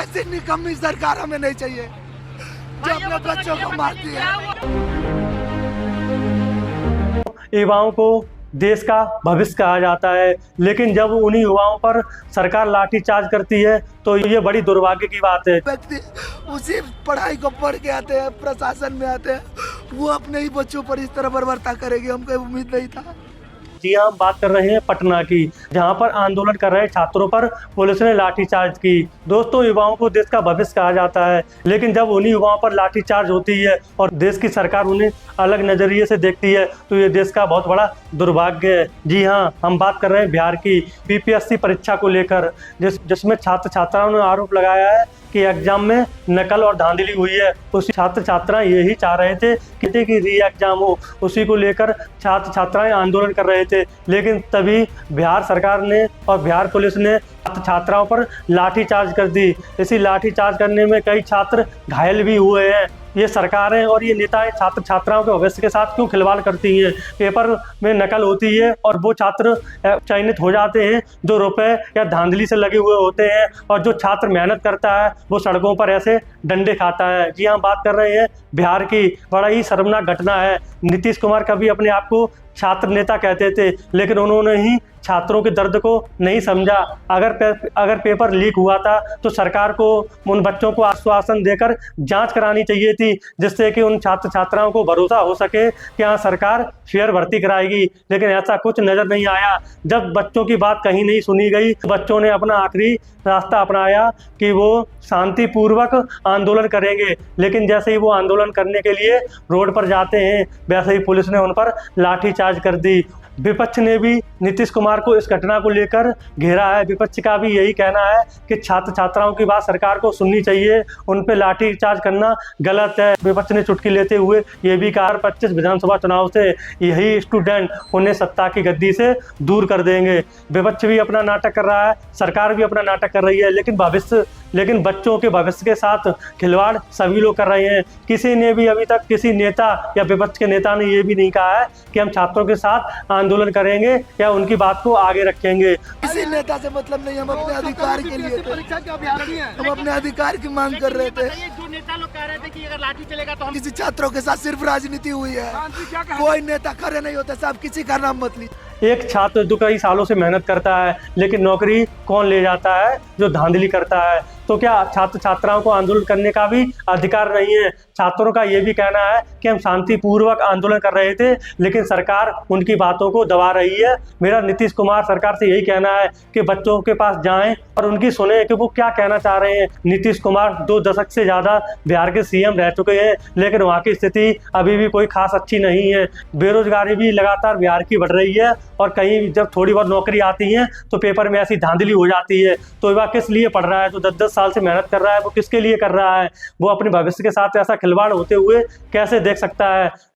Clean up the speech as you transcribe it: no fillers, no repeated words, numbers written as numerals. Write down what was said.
ऐसी निकम्मी सरकार हमें नहीं चाहिए जो अपने बच्चों को मारती है। युवाओं को देश का भविष्य कहा जाता है, लेकिन जब उन्हीं युवाओं पर सरकार लाठीचार्ज करती है तो ये बड़ी दुर्भाग्य की बात है। व्यक्ति उसी पढ़ाई को पढ़ के आते हैं, प्रशासन में आते हैं, वो अपने ही बच्चों पर इस तरह बर्बरता करेगी, हमको उम्मीद नहीं था। जी हाँ, हम बात कर रहे हैं पटना की, जहाँ पर आंदोलन कर रहे छात्रों पर पुलिस ने लाठीचार्ज की। दोस्तों, युवाओं को देश का भविष्य कहा जाता है, लेकिन जब उन्हीं युवाओं पर लाठीचार्ज होती है और देश की सरकार उन्हें अलग नज़रिए से देखती है तो ये देश का बहुत बड़ा दुर्भाग्य है। जी हाँ, हम बात कर रहे हैं बिहार की बीपीएससी परीक्षा को लेकर, जिसमें छात्र छात्राओं ने आरोप लगाया है कि एग्जाम में नकल और धांधली हुई है। उसी छात्र छात्राएं यही चाह रहे थे कि री एग्जाम हो, उसी को लेकर छात्र छात्राएं आंदोलन कर रहे थे, लेकिन तभी बिहार सरकार ने और बिहार पुलिस ने छात्र छात्राओं पर लाठीचार्ज कर दी। इसी लाठीचार्ज करने में कई छात्र घायल भी हुए हैं। ये सरकारें और ये नेताएं छात्र छात्राओं के भविष्य के साथ क्यों खिलवाड़ करती हैं? पेपर में नकल होती है और वो छात्र चयनित हो जाते हैं जो रुपए या धांधली से लगे हुए होते हैं, और जो छात्र मेहनत करता है वो सड़कों पर ऐसे डंडे खाता है। जी हाँ, बात कर रहे हैं बिहार की। बड़ा ही शर्मनाक घटना है। नीतीश कुमार कभी अपने आप को छात्र नेता कहते थे, लेकिन उन्होंने ही छात्रों के दर्द को नहीं समझा। अगर पेपर लीक हुआ था तो सरकार को उन बच्चों को आश्वासन देकर जांच करानी चाहिए थी, जिससे कि उन छात्र छात्राओं को भरोसा हो सके कि हाँ, सरकार फेयर भर्ती कराएगी, लेकिन ऐसा कुछ नज़र नहीं आया। जब बच्चों की बात कहीं नहीं सुनी गई, बच्चों ने अपना आखिरी रास्ता अपनाया कि वो शांतिपूर्वक आंदोलन करेंगे, लेकिन जैसे ही वो आंदोलन करने के लिए रोड पर जाते हैं, वैसे ही पुलिस ने उन पर लाठीचार्ज कर दी। विपक्ष ने भी नीतीश कुमार को इस घटना को लेकर घेरा है। विपक्ष का भी यही कहना है कि छात्र छात्राओं की बात सरकार को सुननी चाहिए, उन पे लाठीचार्ज करना गलत है। विपक्ष ने चुटकी लेते हुए ये भी कहा 25 विधानसभा चुनाव से यही स्टूडेंट उन्हें सत्ता की गद्दी से दूर कर देंगे। विपक्ष भी अपना नाटक कर रहा है, सरकार भी अपना नाटक कर रही है, लेकिन बच्चों के भविष्य के साथ खिलवाड़ सभी लोग कर रहे हैं। किसी ने भी अभी तक, किसी नेता या विपक्ष के नेता ने ये भी नहीं कहा है कि हम छात्रों के साथ आंदोलन करेंगे या उनकी बात को आगे रखेंगे। किसी नेता से मतलब नहीं, हम अपने अधिकार के लिए थे, हम अपने अधिकार की मांग कर रहे थे। जो नेता लोग कह रहे थे कि अगर लाठी चलेगा तो हम किसी छात्रों के साथ सिर्फ राजनीति हुई है, कोई नेता खड़े नहीं होते, साहब किसी का नाम मत लीजिए। एक छात्र जो कई सालों से मेहनत करता है, लेकिन नौकरी कौन ले जाता है? जो धांधली करता है। तो क्या छात्र छात्राओं को आंदोलन करने का भी अधिकार नहीं है? छात्रों का ये भी कहना है कि हम शांतिपूर्वक आंदोलन कर रहे थे, लेकिन सरकार उनकी बातों को दबा रही है। मेरा नीतीश कुमार सरकार से यही कहना है कि बच्चों के पास जाएं और उनकी सुने कि वो क्या कहना चाह रहे हैं। नीतीश कुमार 2 दशक से ज़्यादा बिहार के सीएम रह चुके हैं, लेकिन वहाँ की स्थिति अभी भी कोई खास अच्छी नहीं है। बेरोजगारी भी लगातार बिहार की बढ़ रही है, और कहीं जब थोड़ी बहुत नौकरी आती है तो पेपर में ऐसी धांधली हो जाती है। तो वह किस लिए पढ़ रहा है? जो 10-10 साल से मेहनत कर रहा है वो किसके लिए कर रहा है? वो अपने भविष्य के साथ ऐसा खिलवाड़ होते हुए कैसे देख सकता है?